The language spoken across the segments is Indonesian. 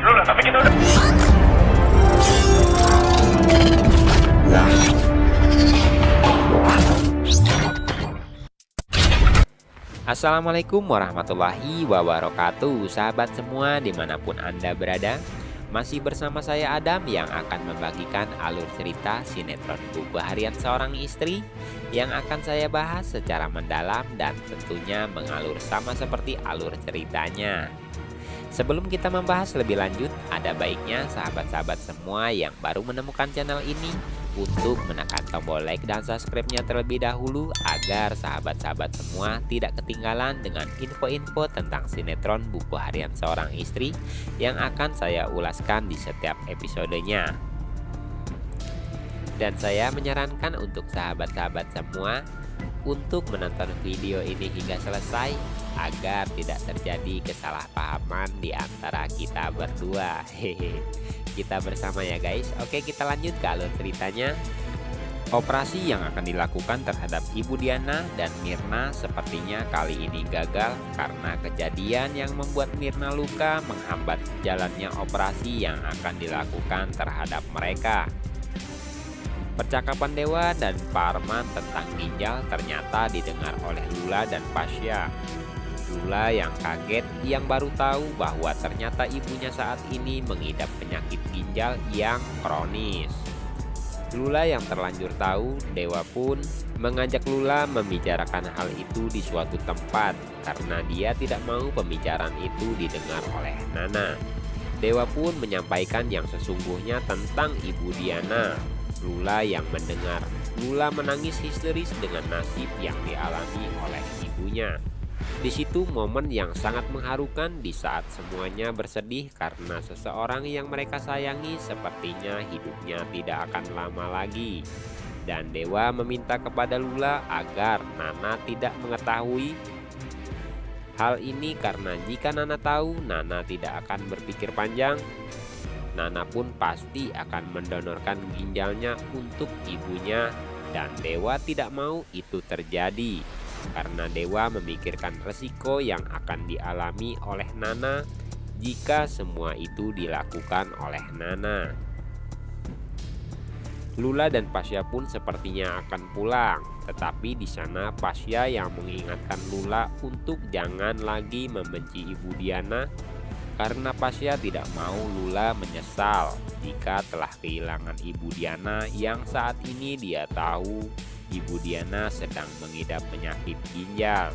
Loh lah, tapi kita udah... Assalamualaikum warahmatullahi wabarakatuh. Sahabat semua dimanapun Anda berada, masih bersama saya Adam yang akan membagikan alur cerita sinetron Buku Harian Seorang Istri yang akan saya bahas secara mendalam dan tentunya mengalur sama seperti alur ceritanya. Sebelum kita membahas lebih lanjut, ada baiknya sahabat-sahabat semua yang baru menemukan channel ini untuk menekan tombol like dan subscribe-nya terlebih dahulu agar sahabat-sahabat semua tidak ketinggalan dengan info-info tentang sinetron Buku Harian Seorang Istri yang akan saya ulaskan di setiap episodenya. Dan saya menyarankan untuk sahabat-sahabat semua untuk menonton video ini hingga selesai agar tidak terjadi kesalahpahaman di antara kita berdua. Hehe. Kita bersama ya guys. Oke, kita lanjut ke alur ceritanya. Operasi yang akan dilakukan terhadap Ibu Diana dan Mirna sepertinya kali ini gagal karena kejadian yang membuat Mirna luka menghambat jalannya operasi yang akan dilakukan terhadap mereka. Percakapan Dewa dan Pak Arman tentang ginjal ternyata didengar oleh Lula dan Pasya. Lula yang kaget, yang baru tahu bahwa ternyata ibunya saat ini mengidap penyakit ginjal yang kronis. Lula yang terlanjur tahu, Dewa pun mengajak Lula membicarakan hal itu di suatu tempat karena dia tidak mau pembicaraan itu didengar oleh Nana. Dewa pun menyampaikan yang sesungguhnya tentang Ibu Diana. Lula yang mendengar, Lula menangis histeris dengan nasib yang dialami oleh ibunya. Di situ momen yang sangat mengharukan di saat semuanya bersedih karena seseorang yang mereka sayangi sepertinya hidupnya tidak akan lama lagi. Dan Dewa meminta kepada Lula agar Nana tidak mengetahui hal ini karena jika Nana tahu, Nana tidak akan berpikir panjang. Nana pun pasti akan mendonorkan ginjalnya untuk ibunya dan Dewa tidak mau itu terjadi karena Dewa memikirkan resiko yang akan dialami oleh Nana jika semua itu dilakukan oleh Nana. Lula dan Pasya pun sepertinya akan pulang, tetapi di sana Pasya yang mengingatkan Lula untuk jangan lagi membenci Ibu Diana karena Pasya tidak mau Lula menyesal jika telah kehilangan Ibu Diana yang saat ini dia tahu Ibu Diana sedang mengidap penyakit ginjal.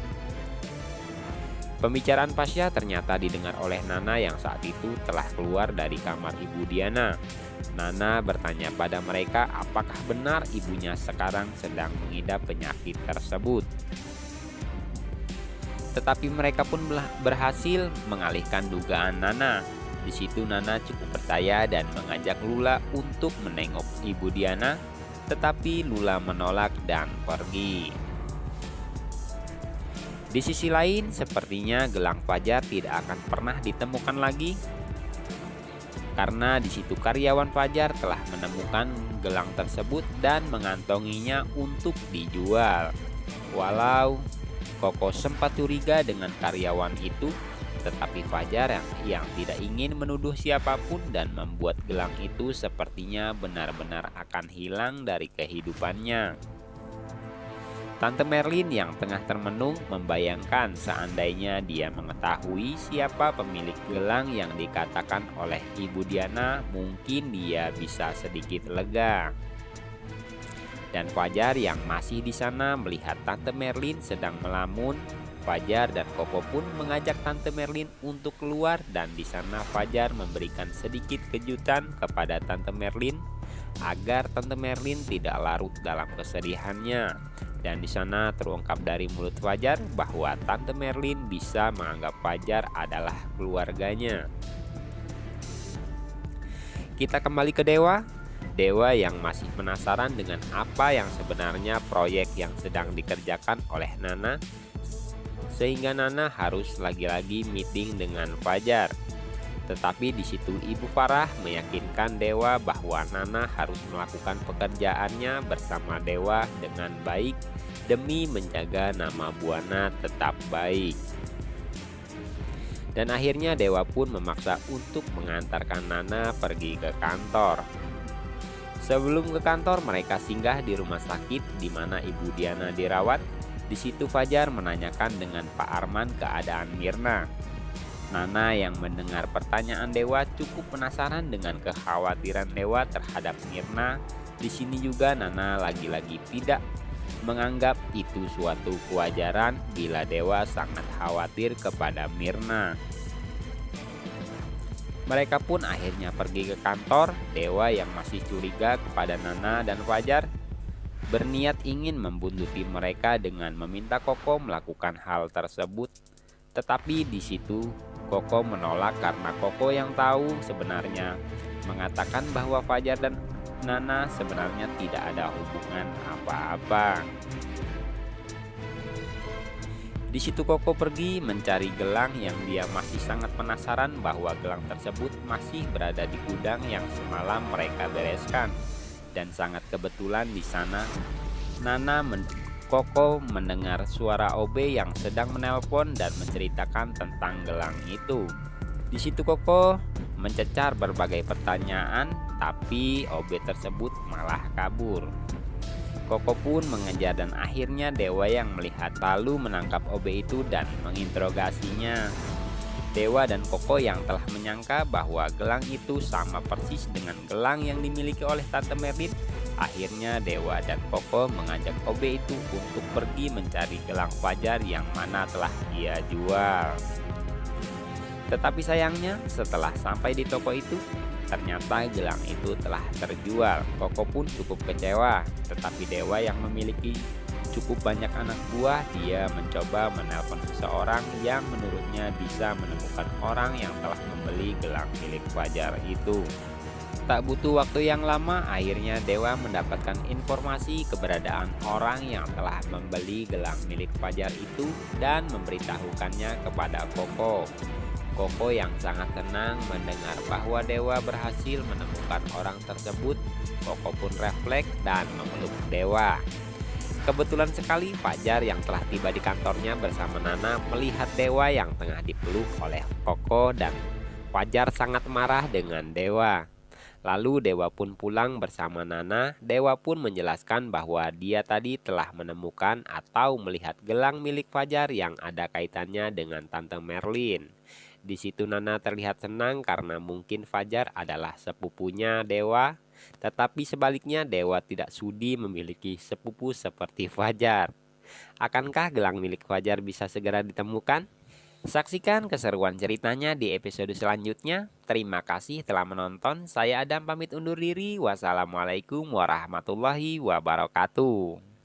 Pembicaraan Pasya ternyata didengar oleh Nana yang saat itu telah keluar dari kamar Ibu Diana. Nana bertanya pada mereka apakah benar ibunya sekarang sedang mengidap penyakit tersebut. Tetapi mereka pun berhasil mengalihkan dugaan Nana. Di situ Nana cukup percaya dan mengajak Lula untuk menengok Ibu Diana, tetapi Lula menolak dan pergi. Di sisi lain, sepertinya gelang Fajar tidak akan pernah ditemukan lagi karena di situ karyawan Fajar telah menemukan gelang tersebut dan mengantonginya untuk dijual. Walau Koko sempat curiga dengan karyawan itu, tetapi Fajar yang tidak ingin menuduh siapapun dan membuat gelang itu sepertinya benar-benar akan hilang dari kehidupannya. Tante Merlin yang tengah termenung membayangkan seandainya dia mengetahui siapa pemilik gelang yang dikatakan oleh Ibu Diana, mungkin dia bisa sedikit lega. Dan Fajar yang masih di sana melihat Tante Merlin sedang melamun. Fajar dan Koko pun mengajak Tante Merlin untuk keluar dan di sana Fajar memberikan sedikit kejutan kepada Tante Merlin agar Tante Merlin tidak larut dalam kesedihannya. Dan di sana terungkap dari mulut Fajar bahwa Tante Merlin bisa menganggap Fajar adalah keluarganya. Kita kembali ke Dewa. Dewa yang masih penasaran dengan apa yang sebenarnya proyek yang sedang dikerjakan oleh Nana, sehingga Nana harus lagi-lagi meeting dengan Fajar. Tetapi di situ Ibu Farah meyakinkan Dewa bahwa Nana harus melakukan pekerjaannya bersama Dewa dengan baik demi menjaga nama Buana tetap baik. Dan akhirnya Dewa pun memaksa untuk mengantarkan Nana pergi ke kantor. Sebelum ke kantor, mereka singgah di rumah sakit di mana Ibu Diana dirawat. Di situ Fajar menanyakan dengan Pak Arman keadaan Mirna. Nana yang mendengar pertanyaan Dewa cukup penasaran dengan kekhawatiran Dewa terhadap Mirna. Di sini juga Nana lagi-lagi tidak menganggap itu suatu kewajaran bila Dewa sangat khawatir kepada Mirna. Mereka pun akhirnya pergi ke kantor. Dewa yang masih curiga kepada Nana dan Fajar berniat ingin membuntuti mereka dengan meminta Koko melakukan hal tersebut. Tetapi di situ Koko menolak karena Koko yang tahu sebenarnya mengatakan bahwa Fajar dan Nana sebenarnya tidak ada hubungan apa-apa. Di situ Koko pergi mencari gelang yang dia masih sangat penasaran bahwa gelang tersebut masih berada di gudang yang semalam mereka bereskan. Dan sangat kebetulan di sana Koko mendengar suara OB yang sedang menelpon dan menceritakan tentang gelang itu. Di situ Koko mencecar berbagai pertanyaan, tapi OB tersebut malah kabur. Koko pun mengejar dan akhirnya Dewa yang melihat lalu menangkap OB itu dan menginterogasinya. Dewa dan Koko yang telah menyangka bahwa gelang itu sama persis dengan gelang yang dimiliki oleh Tante Merlin. Akhirnya Dewa dan Koko mengajak OB itu untuk pergi mencari gelang Fajar yang mana telah dia jual. Tetapi sayangnya setelah sampai di toko itu, ternyata gelang itu telah terjual. Koko pun cukup kecewa, tetapi Dewa yang memiliki cukup banyak anak buah, dia mencoba menelpon seseorang yang menurutnya bisa menemukan orang yang telah membeli gelang milik Fajar itu. Tak butuh waktu yang lama, akhirnya Dewa mendapatkan informasi keberadaan orang yang telah membeli gelang milik Fajar itu dan memberitahukannya kepada Koko. Koko yang sangat senang mendengar bahwa Dewa berhasil menemukan orang tersebut. Koko pun refleks dan memeluk Dewa. Kebetulan sekali Fajar yang telah tiba di kantornya bersama Nana melihat Dewa yang tengah dipeluk oleh Koko dan Fajar sangat marah dengan Dewa. Lalu Dewa pun pulang bersama Nana. Dewa pun menjelaskan bahwa dia tadi telah menemukan atau melihat gelang milik Fajar yang ada kaitannya dengan Tante Merlin. Di situ Nana terlihat senang karena mungkin Fajar adalah sepupunya Dewa. Tetapi sebaliknya Dewa tidak sudi memiliki sepupu seperti Fajar. Akankah gelang milik Fajar bisa segera ditemukan? Saksikan keseruan ceritanya di episode selanjutnya. Terima kasih telah menonton. Saya Adam pamit undur diri. Wassalamualaikum warahmatullahi wabarakatuh.